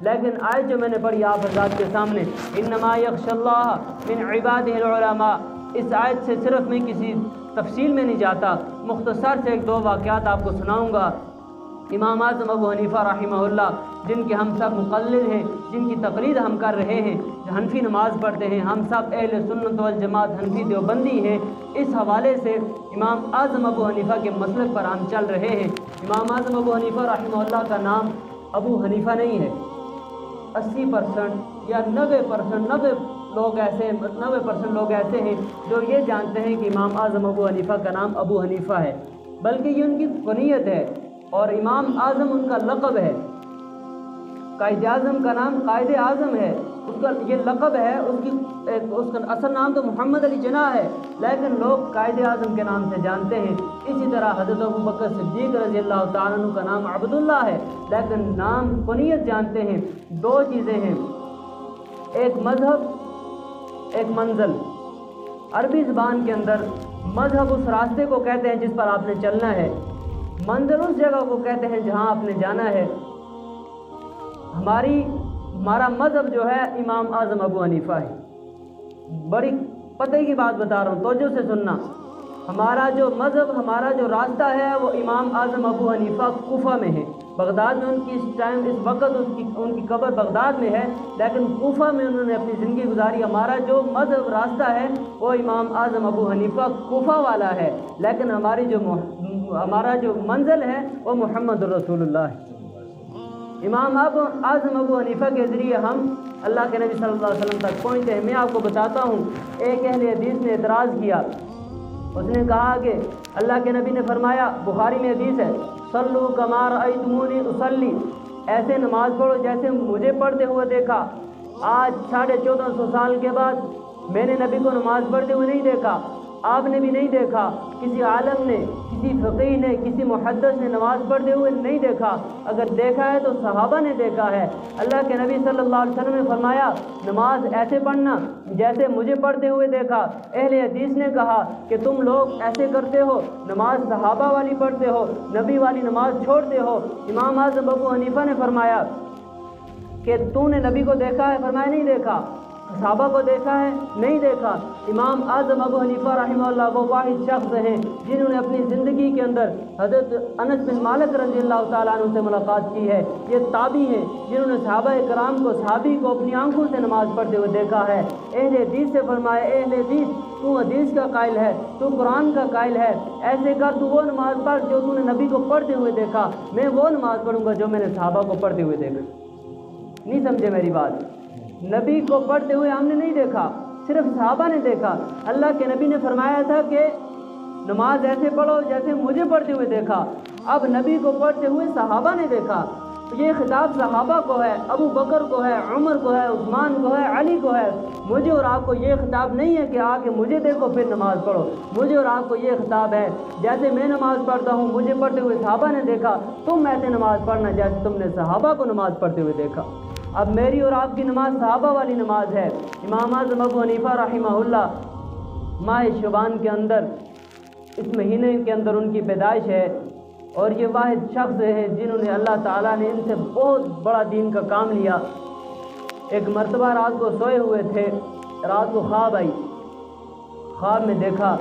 لیکن آیت جو میں نے پڑھی آپ حضرات کے سامنے، انما یخشی اللہ من عبادہ العلماء، اس آیت سے صرف میں کسی تفصیل میں نہیں جاتا، مختصر سے ایک دو واقعات آپ کو سناؤں گا۔ امام اعظم ابو حنیفہ رحمہ اللہ، جن کے ہم سب مقلد ہیں، جن کی تقلید ہم کر رہے ہیں، حنفی نماز پڑھتے ہیں، ہم سب اہل سنت والجماعت حنفی دیوبندی ہیں، اس حوالے سے امام اعظم ابو حنیفہ کے مسلک پر ہم چل رہے ہیں۔ امام اعظم ابو حنیفہ رحمہ اللہ کا نام ابو حنیفہ نہیں ہے۔ 80% یا 90% لوگ ایسے ہیں جو یہ جانتے ہیں کہ امام اعظم ابو حنیفہ کا نام ابو حنیفہ ہے، بلکہ یہ ان کی کنیت ہے، اور امام اعظم ان کا لقب ہے۔ قائد اعظم کا نام قائد اعظم ہے، اس کا یہ لقب ہے، اس کا اصل نام تو محمد علی جناح ہے، لیکن لوگ قائد اعظم کے نام سے جانتے ہیں۔ اسی طرح حضرت ابوبکر صدیق رضی اللہ تعالیٰ عنہ کا نام عبداللہ ہے، لیکن نام کنیت جانتے ہیں۔ دو چیزیں ہیں، ایک مذہب، ایک منزل۔ عربی زبان کے اندر مذہب اس راستے کو کہتے ہیں جس پر آپ نے چلنا ہے، منزل اس جگہ کو کہتے ہیں جہاں آپ نے جانا ہے۔ ہمارا مذہب جو ہے امام اعظم ابو حنیفہ ہے۔ بڑی پتہ کی بات بتا رہا ہوں، توجہ سے سننا۔ ہمارا جو مذہب، ہمارا جو راستہ ہے وہ امام اعظم ابو حنیفہ کوفہ میں ہے۔ بغداد میں ان کی اس وقت ان کی قبر بغداد میں ہے، لیکن کوفہ میں انہوں نے اپنی زندگی گزاری۔ ہمارا جو مذہب راستہ ہے وہ امام اعظم ابو حنیفہ کوفہ والا ہے، لیکن ہمارا جو منزل ہے وہ محمد رسول اللہ ہے۔ امام اعظم ابو حنیفہ کے ذریعے ہم اللہ کے نبی صلی اللہ علیہ وسلم تک پہنچتے ہیں۔ میں آپ کو بتاتا ہوں، ایک اہل حدیث نے اعتراض کیا، اس نے کہا کہ اللہ کے نبی نے فرمایا، بخاری میں حدیث ہے، صلو کما رأیتمونی اصلی، ایسے نماز پڑھو جیسے مجھے پڑھتے ہوئے دیکھا۔ آج 1450 سال کے بعد میں نے نبی کو نماز پڑھتے ہوئے نہیں دیکھا، آپ نے بھی نہیں دیکھا، کسی عالم نے، کسی فقیہ نے، کسی محدث نے نماز پڑھتے ہوئے نہیں دیکھا۔ اگر دیکھا ہے تو صحابہ نے دیکھا ہے۔ اللہ کے نبی صلی اللہ علیہ وسلم نے فرمایا، نماز ایسے پڑھنا جیسے مجھے پڑھتے ہوئے دیکھا۔ اہل حدیث نے کہا کہ تم لوگ ایسے کرتے ہو، نماز صحابہ والی پڑھتے ہو، نبی والی نماز چھوڑتے ہو۔ امام اعظم ابو حنیفہ نے فرمایا کہ تو نے نبی کو دیکھا ہے؟ فرمایا نہیں دیکھا۔ صحابہ کو دیکھا ہے؟ نہیں دیکھا۔ امام اعظم ابو حنیفہ رحمہ اللہ وہ واحد شخص ہیں جنہوں نے اپنی زندگی کے اندر حضرت انس بن مالک رضی اللہ تعالیٰ عنہ سے ملاقات کی ہے۔ یہ تابعی ہیں جنہوں نے صحابہ کرام کو، صحابی کو اپنی آنکھوں سے نماز پڑھتے ہوئے دیکھا ہے۔ اہل حدیث سے فرمایا، اہل حدیث تو حدیث کا قائل ہے، تو قرآن کا قائل ہے، ایسے کر تو وہ نماز پڑھ جو تو نے نبی کو پڑھتے ہوئے دیکھا، میں وہ نماز پڑھوں گا جو میں نے صحابہ کو پڑھتے ہوئے دیکھا۔ نہیں سمجھے میری بات؟ نبی کو پڑھتے ہوئے ہم نے نہیں دیکھا، صرف صحابہ نے دیکھا۔ اللہ کے نبی نے فرمایا تھا کہ نماز ایسے پڑھو جیسے مجھے پڑھتے ہوئے دیکھا۔ اب نبی کو پڑھتے ہوئے صحابہ نے دیکھا، تو یہ خطاب صحابہ کو ہے، ابو بکر کو ہے، عمر کو ہے، عثمان کو ہے، علی کو ہے۔ مجھے اور آپ کو یہ خطاب نہیں ہے کہ آ کے مجھے دیکھو پھر نماز پڑھو۔ مجھے اور آپ کو یہ خطاب ہے، جیسے میں نماز پڑھتا ہوں مجھے پڑھتے ہوئے صحابہ نے دیکھا، تم ایسے نماز پڑھنا جیسے تم نے صحابہ کو نماز پڑھتے ہوئے دیکھا۔ اب میری اور آپ کی نماز صحابہ والی نماز ہے۔ امام اعظم ابو حنیفہ رحمہ اللہ ماہ شعبان کے اندر، اس مہینے کے اندر ان کی پیدائش ہے، اور یہ واحد شخص ہیں جنہوں نے اللہ تعالیٰ نے ان سے بہت بڑا دین کا کام لیا۔ ایک مرتبہ رات کو سوئے ہوئے تھے، رات کو خواب آئی، خواب میں دیکھا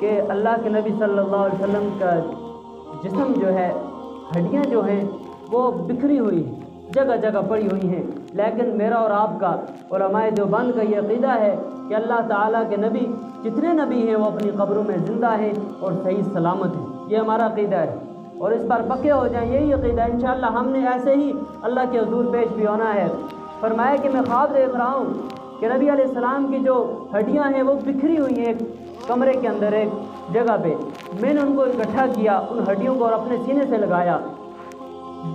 کہ اللہ کے نبی صلی اللہ علیہ وسلم کا جسم جو ہے، ہڈیاں جو ہیں وہ بکھری ہوئی ہیں، جگہ جگہ پڑی ہوئی ہیں، لیکن میرا اور آپ کا، علماء دیوبند کا یہ عقیدہ ہے کہ اللہ تعالیٰ کے نبی، جتنے نبی ہیں وہ اپنی قبروں میں زندہ ہیں اور صحیح سلامت ہیں۔ یہ ہمارا عقیدہ ہے، اور اس پر پکے ہو جائیں، یہی عقیدہ ہے۔ انشاءاللہ ہم نے ایسے ہی اللہ کے حضور پیش بھی ہونا ہے۔ فرمایا کہ میں خواب دیکھ رہا ہوں کہ نبی علیہ السلام کی جو ہڈیاں ہیں وہ بکھری ہوئی ہیں ایک کمرے کے اندر، ایک جگہ پہ۔ میں نے ان کو اکٹھا کیا، ان ہڈیوں کو، اور اپنے سینے سے لگایا۔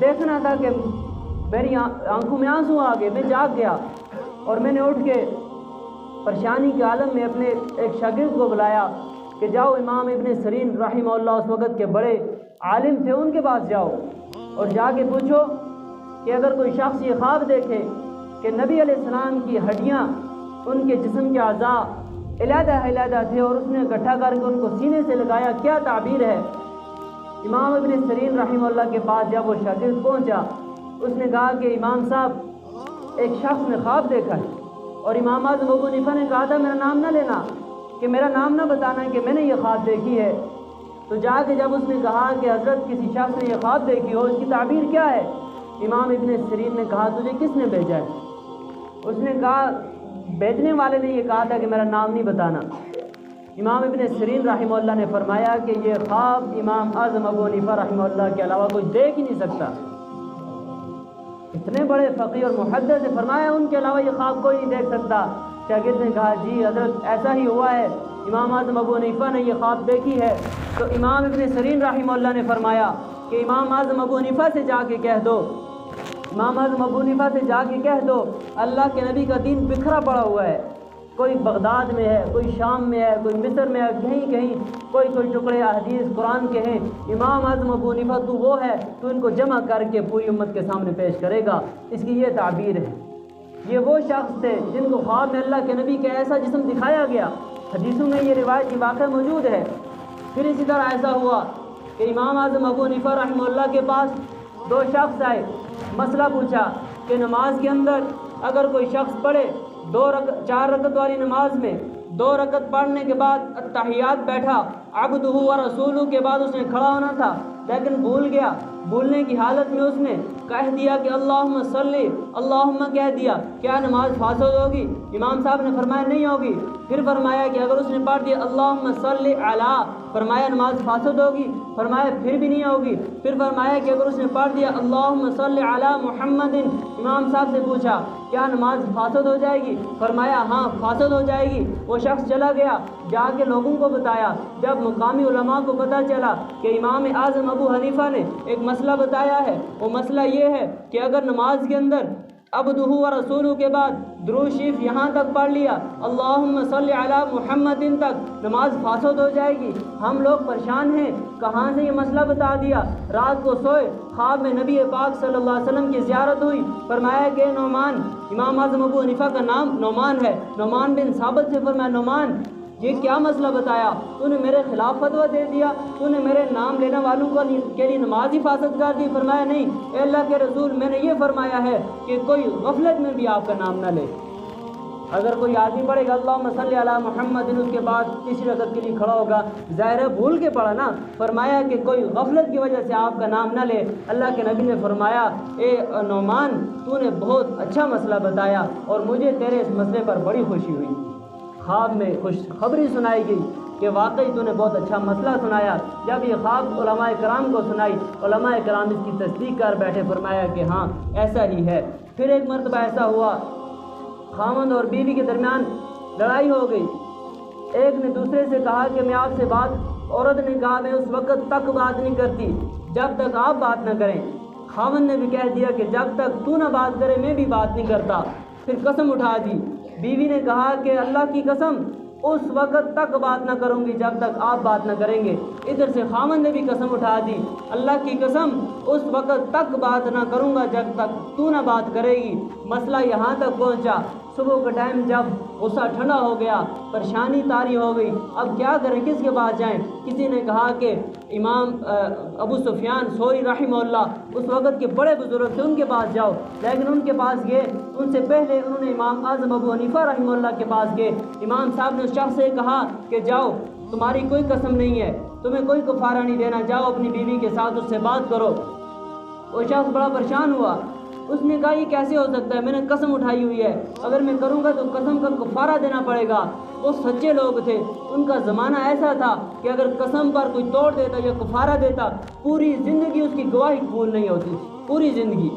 دیکھنا تھا کہ میری آنکھوں میں آنسو آ گئے، میں جاگ گیا، اور میں نے اٹھ کے پریشانی کے عالم میں اپنے ایک شاگرد کو بلایا کہ جاؤ امام ابن سیرین رحمہ اللہ اس وقت کے بڑے عالم تھے، ان کے پاس جاؤ اور جا کے پوچھو کہ اگر کوئی شخص یہ خواب دیکھے کہ نبی علیہ السلام کی ہڈیاں، ان کے جسم کے اعضاء علیحدہ علیحدہ تھے اور اس نے اکٹھا کر کے ان کو سینے سے لگایا، کیا تعبیر ہے؟ امام ابن سیرین رحمہ اللہ کے پاس جب وہ شاگرد پہنچا اس نے کہا کہ امام صاحب ایک شخص نے خواب دیکھا ہے، اور امام اعظم ابو حنیفہ نے کہا تھا میرا نام نہ لینا، کہ میرا نام نہ بتانا کہ میں نے یہ خواب دیکھی ہے۔ تو جا کے جب اس نے کہا کہ حضرت کسی شخص نے یہ خواب دیکھی ہو، اس کی تعبیر کیا ہے؟ امام ابن سیرین نے کہا تجھے کس نے بھیجا ہے؟ اس نے کہا بھیجنے والے نے یہ کہا تھا کہ میرا نام نہیں بتانا۔ امام ابن سیرین رحمہ اللہ نے فرمایا کہ یہ خواب امام اعظم ابو حنیفہ رحمہ اللہ کے علاوہ کوئی دیکھ ہی نہیں سکتا۔ اتنے بڑے فقیہ اور محدث نے فرمایا ان کے علاوہ یہ خواب کوئی نہیں دیکھ سکتا۔ شاگرد نے کہا جی حضرت ایسا ہی ہوا ہے، امام اعظم ابو حنیفہ نے یہ خواب دیکھی ہے۔ تو امام ابن سیرین رحمہ اللہ نے فرمایا کہ امام اعظم ابو حنیفہ سے جا کے کہہ دو، امام اعظم ابو حنیفہ سے جا کے کہہ دو اللہ کے نبی کا دین بکھرا پڑا ہوا ہے، کوئی بغداد میں ہے، کوئی شام میں ہے، کوئی مصر میں ہے، کہیں کہیں کوئی ٹکڑے حدیث قرآن کے ہیں۔ امام اعظم ابو حنیفہ تو وہ ہے، تو ان کو جمع کر کے پوری امت کے سامنے پیش کرے گا۔ اس کی یہ تعبیر ہے۔ یہ وہ شخص تھے جن کو خواب میں اللہ کے نبی کا ایسا جسم دکھایا گیا، حدیثوں میں یہ روایت کی واقعہ موجود ہے۔ پھر اسی طرح ایسا ہوا کہ امام اعظم ابو حنیفہ رحمہ اللہ کے پاس دو شخص آئے، مسئلہ پوچھا کہ نماز کے اندر اگر کوئی شخص پڑھے 4 رکعت والی نماز میں 2 رکعت پڑھنے کے بعد التحیات بیٹھا، عبدہ و رسولہ کے بعد اس نے کھڑا ہونا تھا لیکن بھول گیا، بھولنے کی حالت میں اس نے کہہ دیا کہ اللہم صلی، اللہم کہہ دیا، کیا نماز فاسد ہوگی؟ امام صاحب نے فرمایا نہیں ہوگی۔ پھر فرمایا کہ اگر اس نے پڑھ دیا اللہم صلی علی، فرمایا نماز فاسد ہوگی؟ فرمایا پھر بھی نہیں ہوگی۔ پھر فرمایا کہ اگر اس نے پڑھ دیا اللہم صلی علی محمد، امام صاحب سے پوچھا کیا نماز فاسد ہو جائے گی؟ فرمایا ہاں فاسد ہو جائے گی۔ وہ شخص چلا گیا، جا کے لوگوں کو بتایا۔ جب مقامی علماء کو پتہ چلا کہ امام اعظم ابو حنیفہ نے ایک مسئلہ بتایا ہے، وہ مسئلہ یہ ہے کہ اگر نماز کے اندر عبدہ و رسولہ کے بعد درود شریف یہاں تک پڑھ لیا اللہم صلی علی محمد تک، نماز فاسد ہو جائے گی۔ ہم لوگ پریشان ہیں، کہاں سے یہ مسئلہ بتا دیا؟ رات کو سوئے، خواب میں نبی پاک صلی اللہ علیہ وسلم کی زیارت ہوئی، فرمایا کہ نعمان، امام اعظم ابو حنیفہ کا نام نعمان ہے، نعمان بن ثابت سے فرمایا نعمان یہ کیا مسئلہ بتایا؟ تو نے میرے خلاف فتویٰ دے دیا، تو نے میرے نام لینے والوں کے لیے نماز ہی فاسد کر دی۔ فرمایا نہیں اے اللہ کے رسول، میں نے یہ فرمایا ہے کہ کوئی غفلت میں بھی آپ کا نام نہ لے۔ اگر کوئی آدمی پڑھے گا اللہم صلی علی محمد، اس کے بعد تیسری رکعت کے لیے کھڑا ہوگا، ظاہر ہے بھول کے پڑھا نا، فرمایا کہ کوئی غفلت کی وجہ سے آپ کا نام نہ لے۔ اللہ کے نبی نے فرمایا اے نعمان تو نے بہت اچھا مسئلہ بتایا اور مجھے تیرے اس مسئلے پر بڑی خوشی ہوئی۔ خواب میں خوشخبری سنائی گئی کہ واقعی تو نے بہت اچھا مسئلہ سنایا۔ جب یہ خواب علماء کرام کو سنائی، علماء کرام اس کی تصدیق کر بیٹھے، فرمایا کہ ہاں ایسا ہی ہے۔ پھر ایک مرتبہ ایسا ہوا، خاوند اور بیوی کے درمیان لڑائی ہو گئی۔ ایک نے دوسرے سے کہا کہ میں آپ سے عورت نے کہا میں اس وقت تک بات نہیں کرتی جب تک آپ بات نہ کریں۔ خاوند نے بھی کہہ دیا کہ جب تک تو نہ بات کرے میں بھی بات نہیں کرتا۔ پھر قسم اٹھا دی، بیوی نے کہا کہ اللہ کی قسم اس وقت تک بات نہ کروں گی جب تک آپ بات نہ کریں گے۔ ادھر سے خاوند نے بھی قسم اٹھا دی، اللہ کی قسم اس وقت تک بات نہ کروں گا جب تک تو نہ بات کرے گی۔ مسئلہ یہاں تک پہنچا، صبح کا ٹائم جب غصہ ٹھنڈا ہو گیا، پریشانی طاری ہو گئی، اب کیا کریں، کس کے پاس جائیں؟ کسی نے کہا کہ امام ابو سفیان ثوری رحمہ اللہ اس وقت کے بڑے بزرگ تھے، ان کے پاس جاؤ۔ لیکن ان کے پاس گئے، ان سے پہلے انہوں نے امام اعظم ابو حنیفہ رحمہ اللہ کے پاس گئے۔ امام صاحب نے اس شخص سے کہا کہ جاؤ، تمہاری کوئی قسم نہیں ہے، تمہیں کوئی کفارہ نہیں دینا، جاؤ اپنی بیوی کے ساتھ اس سے بات کرو۔ وہ شخص بڑا پریشان ہوا، اس نے کہا یہ کیسے ہو سکتا ہے، میں نے قسم اٹھائی ہوئی ہے، اگر میں کروں گا تو قسم کا کفارہ دینا پڑے گا۔ وہ سچے لوگ تھے، ان کا زمانہ ایسا تھا کہ اگر قسم پر کوئی توڑ دیتا یا کفارہ دیتا، پوری زندگی اس کی گواہی قبول نہیں ہوتی تھی، پوری زندگی۔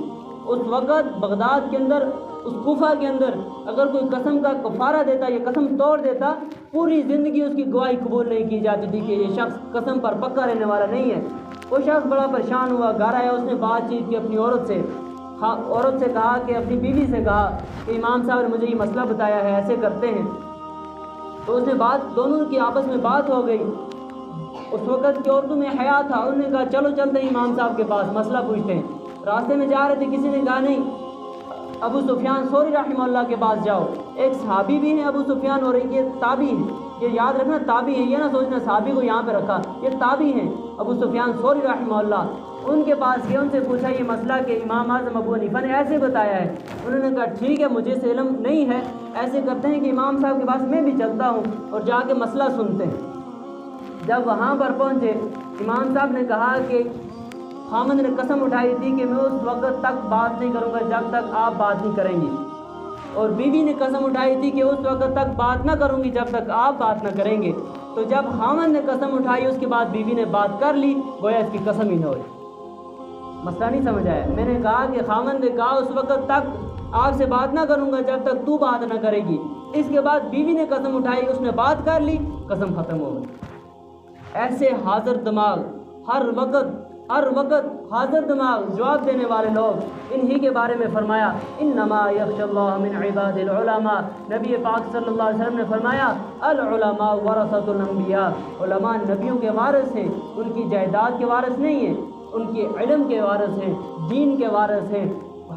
اس وقت بغداد کے اندر، اس کوفہ کے اندر اگر کوئی قسم کا کفارہ دیتا یا قسم توڑ دیتا، پوری زندگی اس کی گواہی قبول نہیں کی جاتی تھی کہ یہ شخص قسم پر پکا رہنے والا نہیں ہے۔ وہ شخص بڑا پریشان ہوا، گھر آیا، اس نے بات چیت کی اپنی عورت سے کہا کہ اپنی بیوی سے کہا کہ امام صاحب نے مجھے یہ مسئلہ بتایا ہے، ایسے کرتے ہیں۔ تو اس نے دونوں کی آپس میں بات ہو گئی۔ اس وقت کی عورتوں میں حیا تھا، انہوں نے کہا چلو چلتے ہیں امام صاحب کے پاس، مسئلہ پوچھتے ہیں۔ راستے میں جا رہے تھے، کسی نے کہا نہیں ابو سفیان ثوری رحمہ اللہ کے پاس جاؤ، ایک صحابی بھی ہیں ابو سفیان اور ایک یہ تابعی ہیں، یہ یاد رکھنا تابعی ہیں، یہ نہ سوچنا صحابی کو یہاں پہ رکھا، یہ تابعی ہیں ابو سفیان ثوری رحمہ اللہ۔ ان کے پاس گیا، ان سے پوچھا یہ مسئلہ کہ امام اعظم ابو حنیفہ نے ایسے بتایا ہے۔ انہوں نے کہا ٹھیک ہے، مجھے سے علم نہیں ہے، ایسے کرتے ہیں کہ امام صاحب کے پاس میں بھی چلتا ہوں اور جا کے مسئلہ سنتے ہیں۔ جب وہاں پر پہنچے، امام صاحب نے کہا کہ خامند نے قسم اٹھائی تھی کہ میں اس وقت تک بات نہیں کروں گا جب تک آپ بات نہیں کریں گی، اور بیوی نے قسم اٹھائی تھی کہ اس وقت تک بات نہ کروں گی جب تک آپ بات نہ کریں گے۔ تو جب خامند نے قسم اٹھائی اس کے بعد بیوی نے بات کر لی، گویا اس کی قسم ہی نہ ہوئی۔ مسئلہ نہیں سمجھ آیا؟ میں نے کہا کہ خامند نے کہا اس وقت تک آپ سے بات نہ کروں گا جب تک تو بات نہ کرے گی، اس کے بعد بیوی نے قسم اٹھائی، اس نے بات کر لی، قسم ختم ہو گئی۔ ایسے حاضر دماغ، ہر وقت حاضر دماغ جواب دینے والے لوگ، انہی کے بارے میں فرمایا انما یخشی اللہ من عباد العلماء۔ نبی پاک صلی اللہ علیہ وسلم نے فرمایا العلماء ورثۃ الانبیاء، علماء نبیوں کے وارث ہیں، ان کی جائیداد کے وارث نہیں ہیں، ان کے علم کے وارث ہیں، دین کے وارث ہیں۔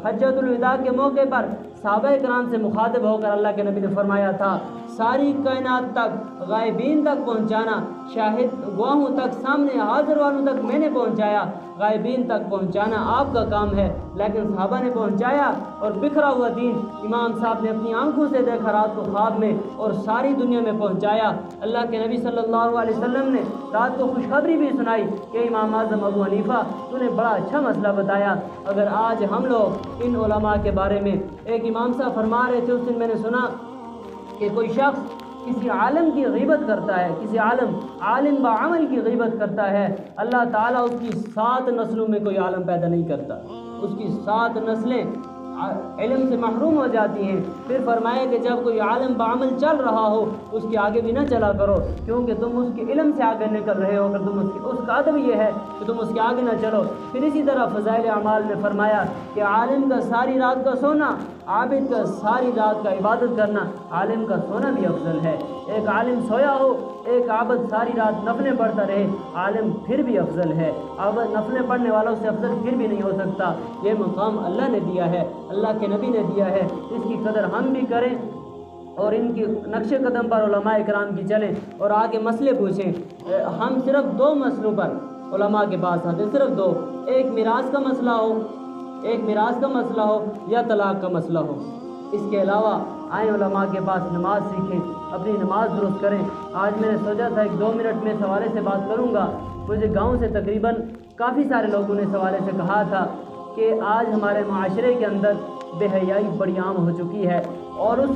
حجۃ الوداع کے موقع پر صحابہ کرام سے مخاطب ہو کر اللہ کے نبی نے فرمایا تھا ساری کائنات تک، غائبین تک پہنچانا، شاہد گواہوں تک، سامنے حاضر والوں تک میں نے پہنچایا، غائبین تک پہنچانا آپ کا کام ہے۔ لیکن صحابہ نے پہنچایا اور بکھرا ہوا دین امام صاحب نے اپنی آنکھوں سے دیکھا رات کو خواب میں اور ساری دنیا میں پہنچایا۔ اللہ کے نبی صلی اللہ علیہ وسلم نے رات کو خوشخبری بھی سنائی کہ امام اعظم ابو حنیفہ تو نے بڑا اچھا مسئلہ بتایا۔ اگر آج ہم لوگ ان علماء کے بارے میں، ایک امام صاحب فرما رہے تھے اس دن میں نے سنا کہ کوئی شخص کسی عالم کی غیبت کرتا ہے، کسی عالم بعمل کی غیبت کرتا ہے، اللہ تعالیٰ اس کی 7 نسلوں میں کوئی عالم پیدا نہیں کرتا، اس کی 7 نسلیں علم سے محروم ہو جاتی ہیں۔ پھر فرمایا کہ جب کوئی عالم بعمل چل رہا ہو اس کے آگے بھی نہ چلا کرو، کیونکہ تم اس کے علم سے آگے نکل رہے ہو، اگر تم اس کا ادب یہ ہے کہ تم اس کے آگے نہ چلو۔ پھر اسی طرح فضائل اعمال میں فرمایا کہ عالم کا ساری رات کا سونا، عابد کا ساری رات کا عبادت کرنا، عالم کا سونا بھی افضل ہے۔ ایک عالم سویا ہو، ایک عابد ساری رات نفلیں پڑھتا رہے، عالم پھر بھی افضل ہے، عابد نفلیں پڑھنے والوں سے افضل پھر بھی نہیں ہو سکتا۔ یہ مقام اللہ نے دیا ہے، اللہ کے نبی نے دیا ہے، اس کی قدر ہم بھی کریں اور ان کے نقش قدم پر علماء کرام کی چلیں اور آگے مسئلے پوچھیں۔ ہم صرف 2 مسئلوں پر علماء کے پاس آتے ہیں، صرف 2، ایک میراث کا مسئلہ ہو یا طلاق کا مسئلہ ہو۔ اس کے علاوہ آئیں علماء کے پاس نماز سیکھیں، اپنی نماز درست کریں۔ آج میں نے سوچا تھا 1-2 منٹ میں اس حوالے سے بات کروں گا۔ مجھے گاؤں سے تقریباً کافی سارے لوگوں نے اس حوالے سے کہا تھا کہ آج ہمارے معاشرے کے اندر بے حیائی بڑی عام ہو چکی ہے، اور اس